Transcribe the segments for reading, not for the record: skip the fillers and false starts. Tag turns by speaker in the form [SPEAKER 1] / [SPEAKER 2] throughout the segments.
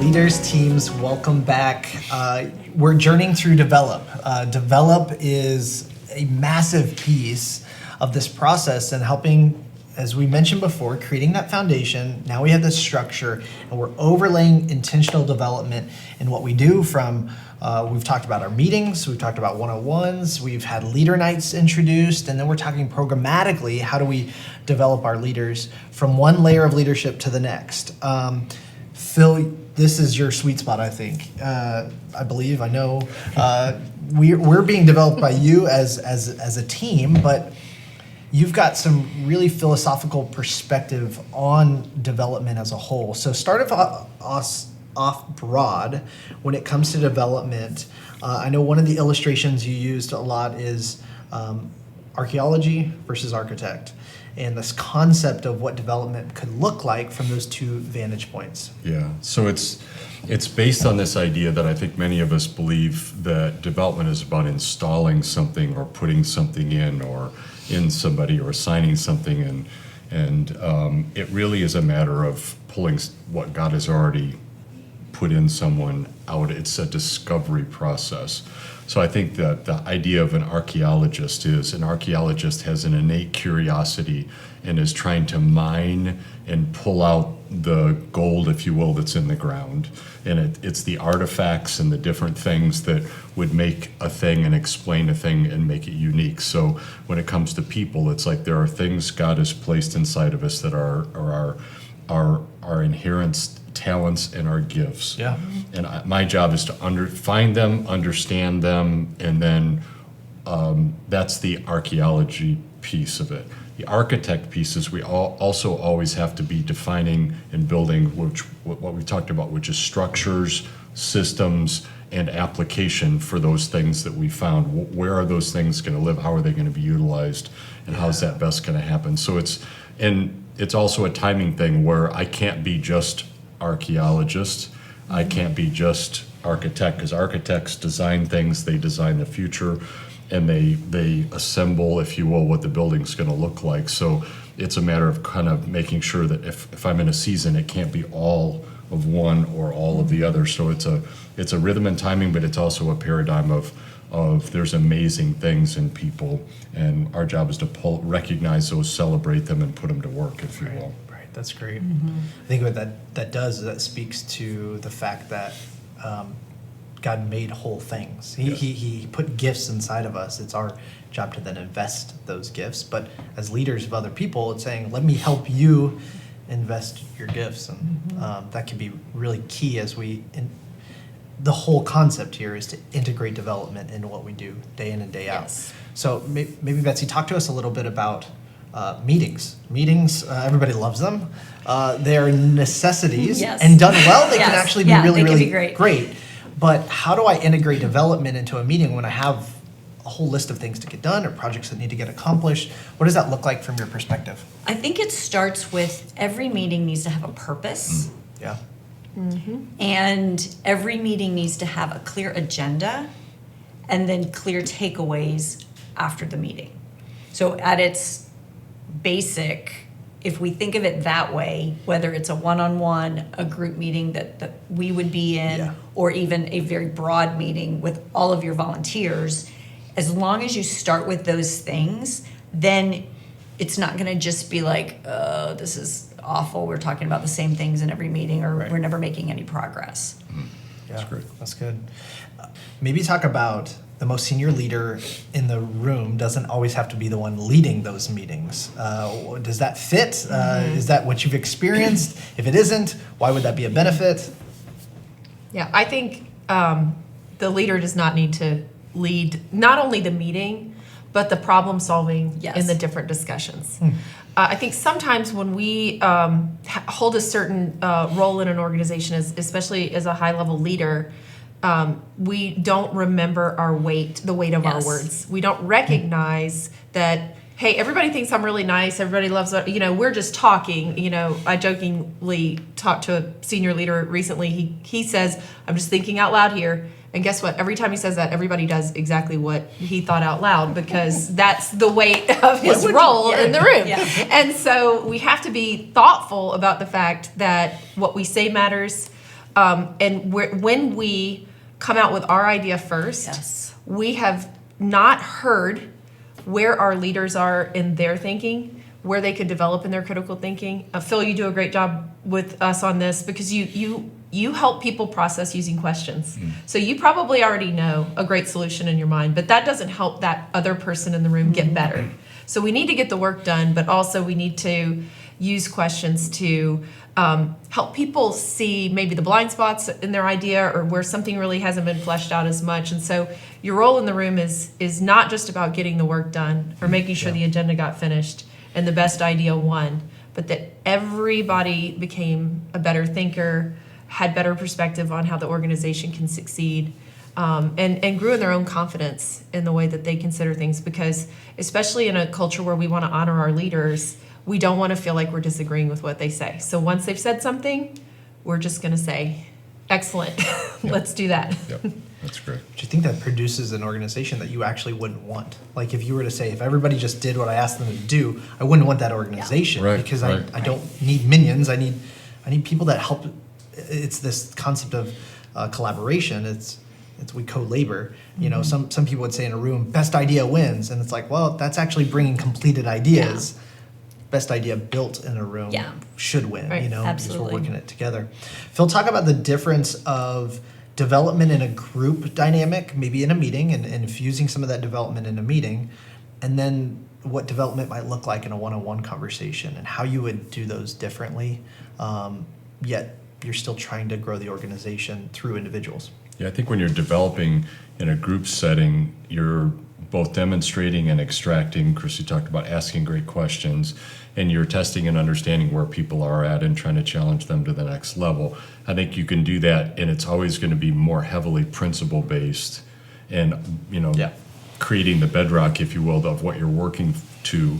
[SPEAKER 1] Leaders, teams, welcome back. We're journeying through Develop. Develop is a massive piece of this process and helping, as we mentioned before, creating that foundation. Now we have this structure and we're overlaying intentional development in what we do from, we've talked about our meetings, we've talked about 101s, we've had leader nights introduced, and then we're talking programmatically, how do we develop our leaders from one layer of leadership to the next. Phil, this is your sweet spot, I think. I believe, I know. We're being developed by you as a team, but you've got some really philosophical perspective on development as a whole. So start us off broad when it comes to development. I know one of the illustrations you used a lot is archaeology versus architect, and this concept of what development could look like from those two vantage points.
[SPEAKER 2] Yeah, so it's based on this idea that I think many of us believe that development is about installing something or putting something in or in somebody or assigning something in, and it really is a matter of pulling what God has already put in someone out. It's a discovery process. So I think that the idea of an archaeologist is an archaeologist has an innate curiosity and is trying to mine and pull out the gold, if you will, that's in the ground. And it's the artifacts and the different things that would make a thing and explain a thing and make it unique. So when it comes to people, it's like there are things God has placed inside of us that are our inherent talents and our gifts.
[SPEAKER 1] Yeah.
[SPEAKER 2] And my job is to find them, understand them, and then that's the archaeology piece of it. The architect piece is we also always have to be defining and building what we talked about, which is structures, systems, and application for those things that we found. Where are those things going to live? How are they going to be utilized? And how's that best going to happen? So it's also a timing thing where I can't be just archaeologist. I can't be just architect, because architects design things, they design the future, and they assemble, if you will, what the building's going to look like. So it's a matter of kind of making sure that if I'm in a season, it can't be all of one or all of the other. So it's a rhythm and timing, but it's also a paradigm of there's amazing things in people, and our job is to recognize those, celebrate them, and put them to work, if you will.
[SPEAKER 1] Right, that's great. Mm-hmm. I think what that does is that speaks to the fact that God made whole things. He put gifts inside of us. It's our job to then invest those gifts. But as leaders of other people, it's saying, let me help you invest your gifts. And that can be really key as the whole concept here is to integrate development into what we do day in and day out.
[SPEAKER 3] Yes.
[SPEAKER 1] So maybe Betsy, talk to us a little bit about meetings. Meetings, everybody loves them. They are necessities,
[SPEAKER 3] Yes.
[SPEAKER 1] and done well, they
[SPEAKER 3] Yes.
[SPEAKER 1] can actually be
[SPEAKER 3] Yeah,
[SPEAKER 1] really,
[SPEAKER 3] they can
[SPEAKER 1] really
[SPEAKER 3] be great.
[SPEAKER 1] But how do I integrate development into a meeting when I have a whole list of things to get done or projects that need to get accomplished? What does that look like from your perspective?
[SPEAKER 3] I think it starts with every meeting needs to have a purpose.
[SPEAKER 1] Yeah.
[SPEAKER 3] And every meeting needs to have a clear agenda and then clear takeaways after the meeting. So at its basic, if we think of it that way, whether it's a one-on-one, a group meeting that we would be in,
[SPEAKER 1] Yeah.
[SPEAKER 3] or even a very broad meeting with all of your volunteers, as long as you start with those things, then it's not going to just be like, oh, this is awful, we're talking about the same things in every meeting, or
[SPEAKER 1] Right.
[SPEAKER 3] we're never making any progress.
[SPEAKER 1] That's great. That's good. Maybe talk about the most senior leader in the room doesn't always have to be the one leading those meetings. Does that fit? Is that what you've experienced? If it isn't, why would that be a benefit?
[SPEAKER 4] Yeah, I think the leader does not need to lead not only the meeting, but the problem solving
[SPEAKER 3] Yes.
[SPEAKER 4] in the different discussions. I think sometimes when we hold a certain role in an organization, especially as a high level leader, we don't remember the weight of our
[SPEAKER 3] Yes.
[SPEAKER 4] words. We don't recognize that, hey, everybody thinks I'm really nice. Everybody loves, we're just talking. I jokingly talked to a senior leader recently. He says, I'm just thinking out loud here. And guess what? Every time he says that, everybody does exactly what he thought out loud, because that's the weight of his role in the room.
[SPEAKER 3] Yeah.
[SPEAKER 4] And so we have to be thoughtful about the fact that what we say matters. And when we come out with our idea first,
[SPEAKER 3] Yes.
[SPEAKER 4] we have not heard where our leaders are in their thinking, where they could develop in their critical thinking. Phil, you do a great job with us on this because you help people process using questions. So you probably already know a great solution in your mind, but that doesn't help that other person in the room get better. So we need to get the work done, but also we need to use questions to help people see maybe the blind spots in their idea or where something really hasn't been fleshed out as much. And so your role in the room is not just about getting the work done or making sure the agenda got finished and the best idea won, but that everybody became a better thinker, had better perspective on how the organization can succeed, and grew in their own confidence in the way that they consider things. Because especially in a culture where we want to honor our leaders, we don't want to feel like we're disagreeing with what they say. So once they've said something, we're just going to say, excellent, let's do that.
[SPEAKER 2] Yep, that's great.
[SPEAKER 1] Do you think that produces an organization that you actually wouldn't want? Like if you were to say, if everybody just did what I asked them to do, I wouldn't want that organization.
[SPEAKER 2] Right,
[SPEAKER 1] because
[SPEAKER 2] right.
[SPEAKER 1] I don't need minions. I need people that help. It's this concept of collaboration. It's we co-labor. You know, some people would say in a room, best idea wins. And it's like, well, that's actually bringing completed ideas. Best idea built in a room should win,
[SPEAKER 4] Right,
[SPEAKER 1] you know,
[SPEAKER 3] absolutely.
[SPEAKER 1] because we're working it together. Phil, talk about the difference of development in a group dynamic, maybe in a meeting, and infusing some of that development in a meeting, and then what development might look like in a one-on-one conversation and how you would do those differently, yet you're still trying to grow the organization through individuals.
[SPEAKER 2] Yeah, I think when you're developing in a group setting, you're both demonstrating and extracting. Chrissy talked about asking great questions, and you're testing and understanding where people are at and trying to challenge them to the next level. I think you can do that, and it's always going to be more heavily principle based, and creating the bedrock, if you will, of what you're working to.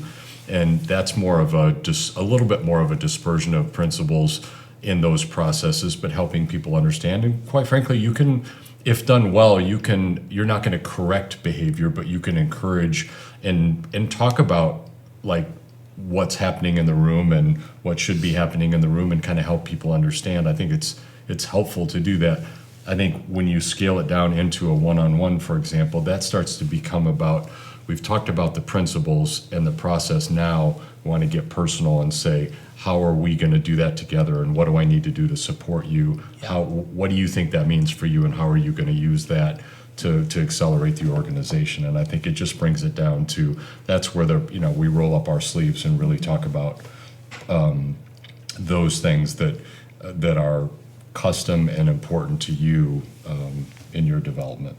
[SPEAKER 2] And that's more of a little bit more of a dispersion of principles in those processes, but helping people understand. And quite frankly, you can, if done well, you're not going to correct behavior, but you can encourage and talk about like what's happening in the room and what should be happening in the room, and kind of help people understand. I think it's helpful to do that. I think when you scale it down into a one-on-one, for example, that starts to become about, we've talked about the principles and the process. Now we want to get personal and say, how are we going to do that together, and what do I need to do to support you? What do you think that means for you, and how are you going to use that to accelerate the organization? And I think it just brings it down to, that's where we roll up our sleeves and really talk about those things that are custom and important to you in your development.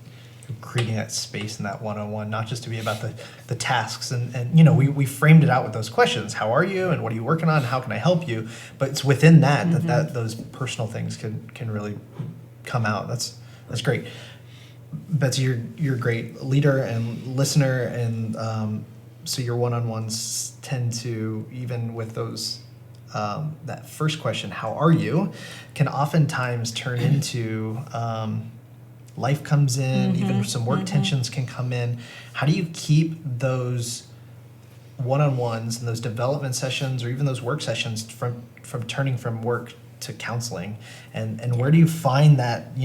[SPEAKER 1] Creating that space in that one-on-one, not just to be about the tasks, and we framed it out with those questions. How are you, and what are you working on? How can I help you? But it's within that that those personal things can really come out. That's great. Betsy, you're a great leader and listener, and so your one-on-ones tend to, even with those that first question, how are you, can oftentimes turn into life comes in, even some work tensions can come in. How do you keep those one-on-ones and those development sessions, or even those work sessions, from turning from work to counseling? And where do you find that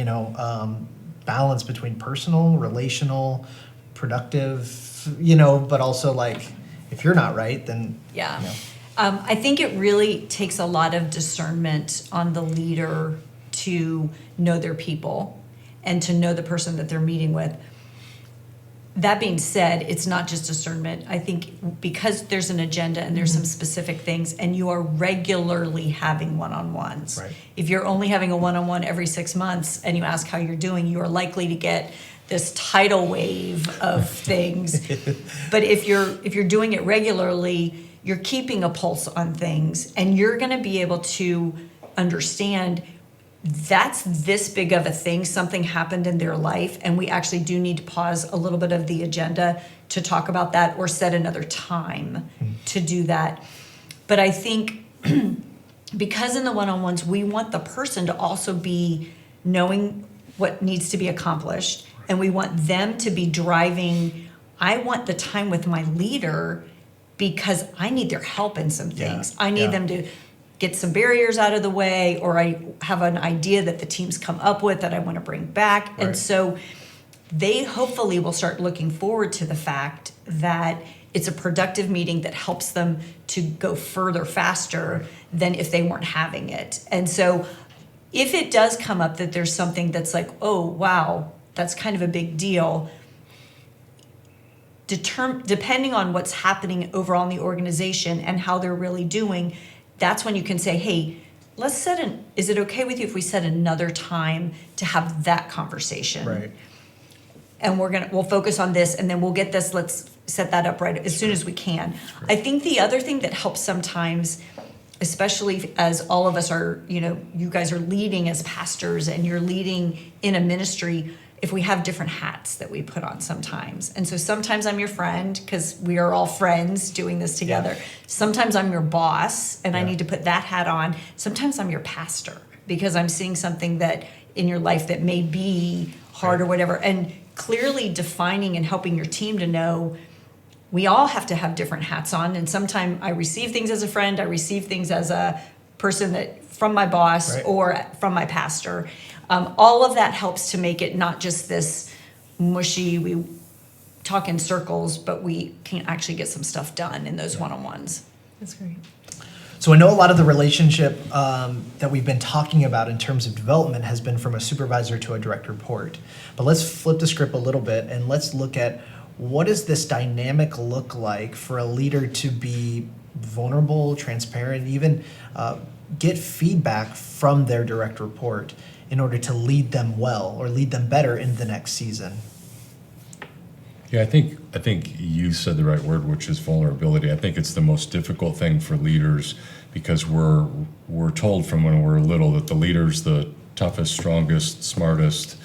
[SPEAKER 1] balance between personal, relational, productive, but also like, if you're not right, then
[SPEAKER 3] I think it really takes a lot of discernment on the leader to know their people and to know the person that they're meeting with. That being said, it's not just discernment. I think because there's an agenda and there's some specific things, and you are regularly having one-on-ones.
[SPEAKER 1] Right.
[SPEAKER 3] If you're only having a one-on-one every 6 months and you ask how you're doing, you are likely to get this tidal wave of things. But if you're doing it regularly, you're keeping a pulse on things, and you're going to be able to understand that's this big of a thing. Something happened in their life, and we actually do need to pause a little bit of the agenda to talk about that, or set another time to do that. But I think because in the one-on-ones, we want the person to also be knowing what needs to be accomplished, and we want them to be driving. I want the time with my leader because I need their help in some things. I need them to get some barriers out of the way, or I have an idea that the team's come up with that I want to bring back.
[SPEAKER 1] Right.
[SPEAKER 3] And so they hopefully will start looking forward to the fact that it's a productive meeting that helps them to go further faster than if they weren't having it. And so if it does come up that there's something that's like, oh, wow, that's kind of a big deal, depending on what's happening overall in the organization and how they're really doing, that's when you can say, hey, let's is it okay with you if we set another time to have that conversation?
[SPEAKER 1] Right.
[SPEAKER 3] And we'll focus on this, and then we'll get this, let's set that up right as soon as we can. I think the other thing that helps sometimes, especially as all of us are, you guys are leading as pastors and you're leading in a ministry, if we have different hats that we put on sometimes. And so sometimes I'm your friend because we are all friends doing this together. Yeah. Sometimes I'm your boss and I need to put that hat on. Sometimes I'm your pastor because I'm seeing something that in your life that may be hard or whatever. And clearly defining and helping your team to know we all have to have different hats on. And sometimes I receive things as a friend, I receive things as a person that from my boss or from my pastor. All of that helps to make it not just this mushy, we talk in circles, but we can actually get some stuff done in those one-on-ones.
[SPEAKER 4] That's great.
[SPEAKER 1] So I know a lot of the relationship that we've been talking about in terms of development has been from a supervisor to a direct report. But let's flip the script a little bit and let's look at what does this dynamic look like for a leader to be vulnerable, transparent, even get feedback from their direct report in order to lead them well or lead them better in the next season.
[SPEAKER 2] Yeah, I think you said the right word, which is vulnerability. I think it's the most difficult thing for leaders because we're told from when we're little that the leader's the toughest, strongest, smartest,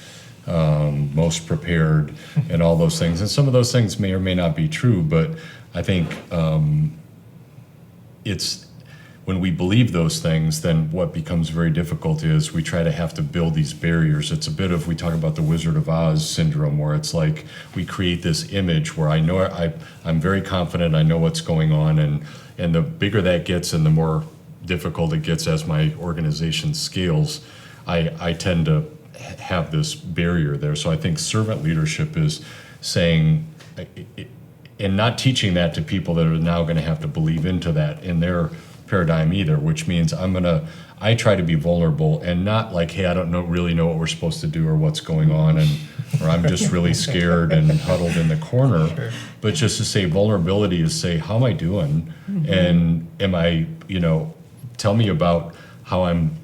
[SPEAKER 2] most prepared, and all those things. And some of those things may or may not be true, but I think it's when we believe those things, then what becomes very difficult is we try to have to build these barriers. It's a bit of, we talk about the Wizard of Oz syndrome, where it's like we create this image where I know I'm very confident, I know what's going on, and the bigger that gets and the more difficult it gets as my organization scales, I tend to have this barrier there. So I think servant leadership is saying, and not teaching that to people that are now going to have to believe into that in their paradigm either, which means I try to be vulnerable and not like, hey, I don't really know what we're supposed to do or what's going on, or I'm just really scared and huddled in the corner. Sure. But just to say vulnerability is say, how am I doing? Mm-hmm. And am I, tell me about how I'm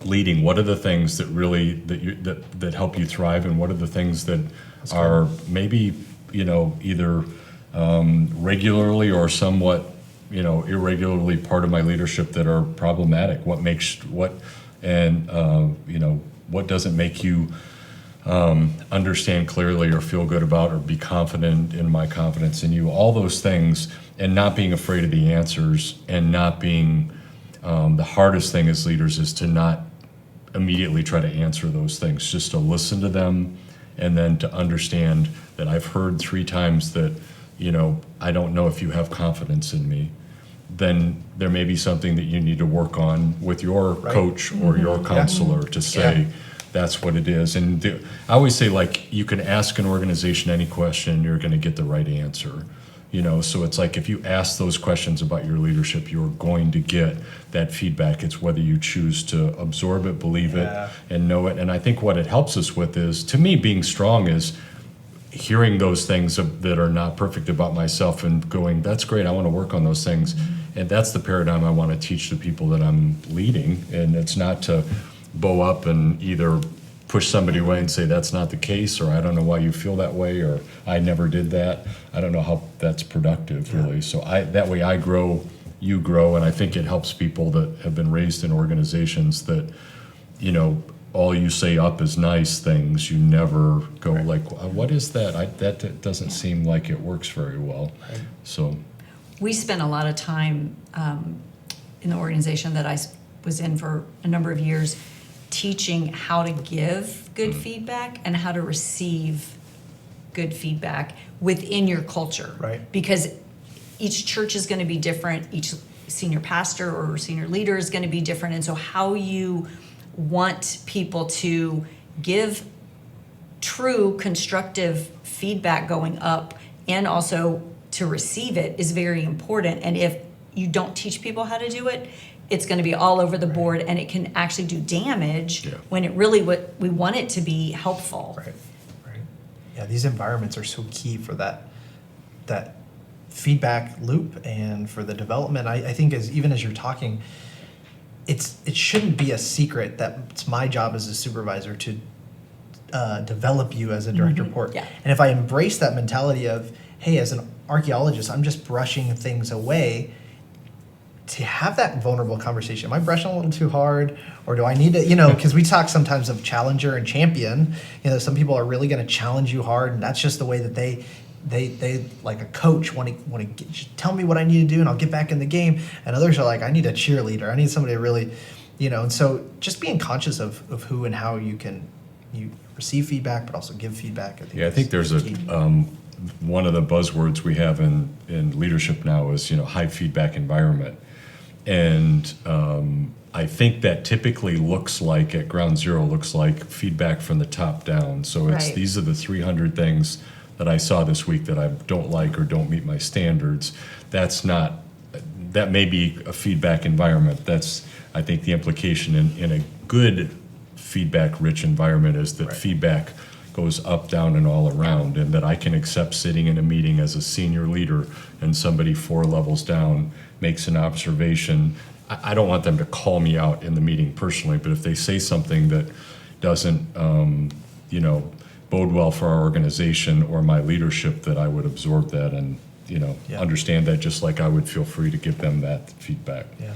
[SPEAKER 2] leading. What are the things that really that help you thrive, and what are the things that are maybe either regularly or somewhat irregularly part of my leadership that are problematic? What doesn't make you understand clearly or feel good about or be confident in my confidence in you? All those things, and not being afraid of the answers, and not being the hardest thing as leaders is to not immediately try to answer those things, just to listen to them, and then to understand that I've heard 3 times that I don't know if you have confidence in me. Then there may be something that you need to work on with your coach or your counselor to say that's what it is. And I always say, like, you can ask an organization any question, you're going to get the right answer. So it's like if you ask those questions about your leadership, you're going to get that feedback. It's whether you choose to absorb it, believe it, and know it. And I think what it helps us with is, to me, being strong is hearing those things that are not perfect about myself and going, that's great, I want to work on those things. Mm-hmm. And that's the paradigm I want to teach the people that I'm leading. And it's not to bow up and either push somebody away and say that's not the case, or I don't know why you feel that way, or I never did that. I don't know how that's productive, really. So that way I grow, you grow, and I think it helps people that have been raised in organizations that, all you say up is nice things. You never go like, what is that? That doesn't seem like it works very well. Right. So
[SPEAKER 3] we spent a lot of time in the organization that I was in for a number of years teaching how to give good feedback and how to receive good feedback within your culture.
[SPEAKER 1] Right.
[SPEAKER 3] Because each church is going to be different. Each senior pastor or senior leader is going to be different. And so how you want people to give true constructive feedback going up and also to receive it is very important. And if you don't teach people how to do it, it's going to be all over the board, and it can actually do damage when it really what we want it to be helpful.
[SPEAKER 1] Right. Yeah, these environments are so key for that feedback loop and for the development. I think even as you're talking, it shouldn't be a secret that it's my job as a supervisor to develop you as a direct report.
[SPEAKER 3] Yeah.
[SPEAKER 1] And if I embrace that mentality of, hey, as an archaeologist, I'm just brushing things away, to have that vulnerable conversation. Am I brushing a little too hard? Or do I need to, because we talk sometimes of challenger and champion. Some people are really going to challenge you hard, and that's just the way that they like a coach want to tell me what I need to do and I'll get back in the game. And others are like, I need a cheerleader. I need somebody to really, and so just being conscious of who and how you receive feedback, but also give feedback.
[SPEAKER 2] I think there's a one of the buzzwords we have in leadership now is high feedback environment, and I think that typically looks like at ground zero feedback from the top down. So it's these are the 300 things that I saw this week that I don't like or don't meet my standards. That may be a feedback environment. That's, I think, the implication in a good feedback rich environment is that feedback goes up, down, and all around, and that I can accept sitting in a meeting as a senior leader and somebody 4 levels down makes an observation. I don't want them to call me out in the meeting personally, but if they say something that doesn't bode well for our organization or my leadership, that I would absorb that and understand that, just like I would feel free to give them that feedback.
[SPEAKER 1] Yeah.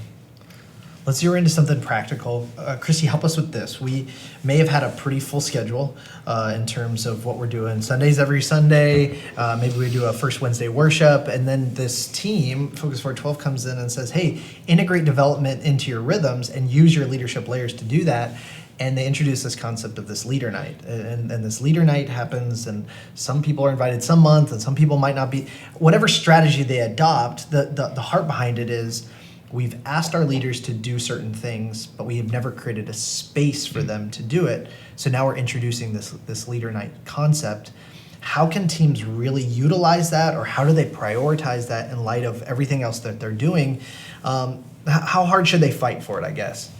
[SPEAKER 1] Let's zero into something practical. Christy, help us with this. We may have had a pretty full schedule in terms of what we're doing. Sundays every Sunday. Maybe we do a first Wednesday worship. And then this team, Focus 412, comes in and says, hey, integrate development into your rhythms and use your leadership layers to do that. And they introduce this concept of this leader night. And this leader night happens, and some people are invited some month, and some people might not be. Whatever strategy they adopt, the heart behind it is, we've asked our leaders to do certain things, but we have never created a space for them to do it. So now we're introducing this leader night concept. How can teams really utilize that, or how do they prioritize that in light of everything else that they're doing? How hard should they fight for it, I guess?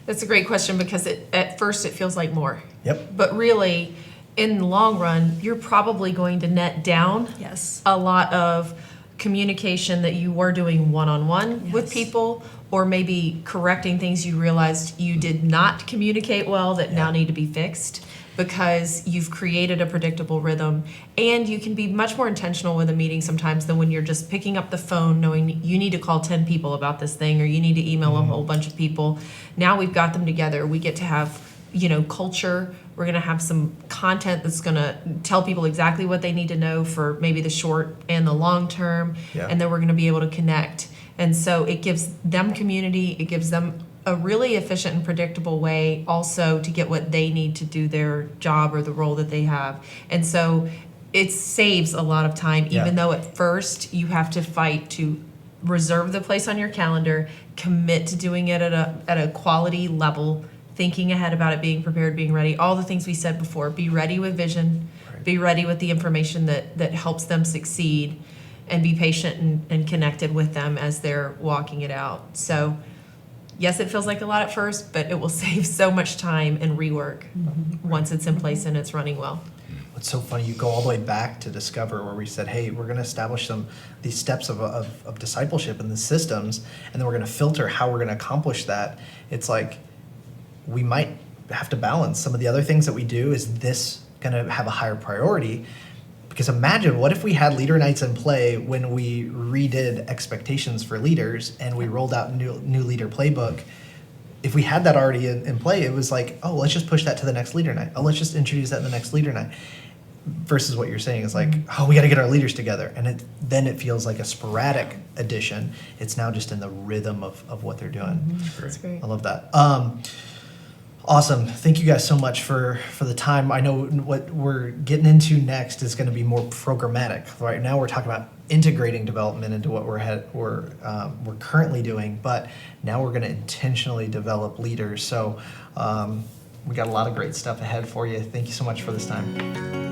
[SPEAKER 4] That's a great question, because at first it feels like more.
[SPEAKER 1] Yep.
[SPEAKER 4] But really, in the long run, you're probably going to net down a lot of communication that you were doing one-on-one with people, or maybe correcting things you realized you did not communicate well that now need to be fixed, because you've created a predictable rhythm. And you can be much more intentional with a meeting sometimes than when you're just picking up the phone knowing you need to call 10 people about this thing, or you need to email a whole bunch of people. Now we've got them together. We get to have culture. We're going to have some content that's going to tell people exactly what they need to know for maybe the short and the long term.
[SPEAKER 1] Yeah.
[SPEAKER 4] And then we're going to be able to connect. And so it gives them community. It gives them a really efficient and predictable way also to get what they need to do their job or the role that they have. And so it saves a lot of time, even though at first you have to fight to reserve the place on your calendar, commit to doing it at a quality level, thinking ahead about it, being prepared, being ready, all the things we said before. Be ready with vision, be ready with the information that helps them succeed, and be patient and connected with them as they're walking it out. So yes, it feels like a lot at first, but it will save so much time and rework once it's in place and it's running well.
[SPEAKER 1] It's so funny. You go all the way back to Discover, where we said, hey, we're going to establish these steps of discipleship and the systems, and then we're going to filter how we're going to accomplish that. It's like, we might have to balance some of the other things that we do. Is this going to have a higher priority? Because imagine, what if we had leader nights in play when we redid expectations for leaders and we rolled out new leader playbook? If we had that already in play, it was like, oh, let's just push that to the next leader night. Oh, let's just introduce that in the next leader night. Versus what you're saying is like, oh, we got to get our leaders together. And then it feels like a sporadic addition. It's now just in the rhythm of what they're doing.
[SPEAKER 4] That's great.
[SPEAKER 1] I love that. Awesome. Thank you guys so much for the time. I know what we're getting into next is going to be more programmatic. Right now, we're talking about integrating development into what we're currently doing, but now we're going to intentionally develop leaders. So we got a lot of great stuff ahead for you. Thank you so much for this time.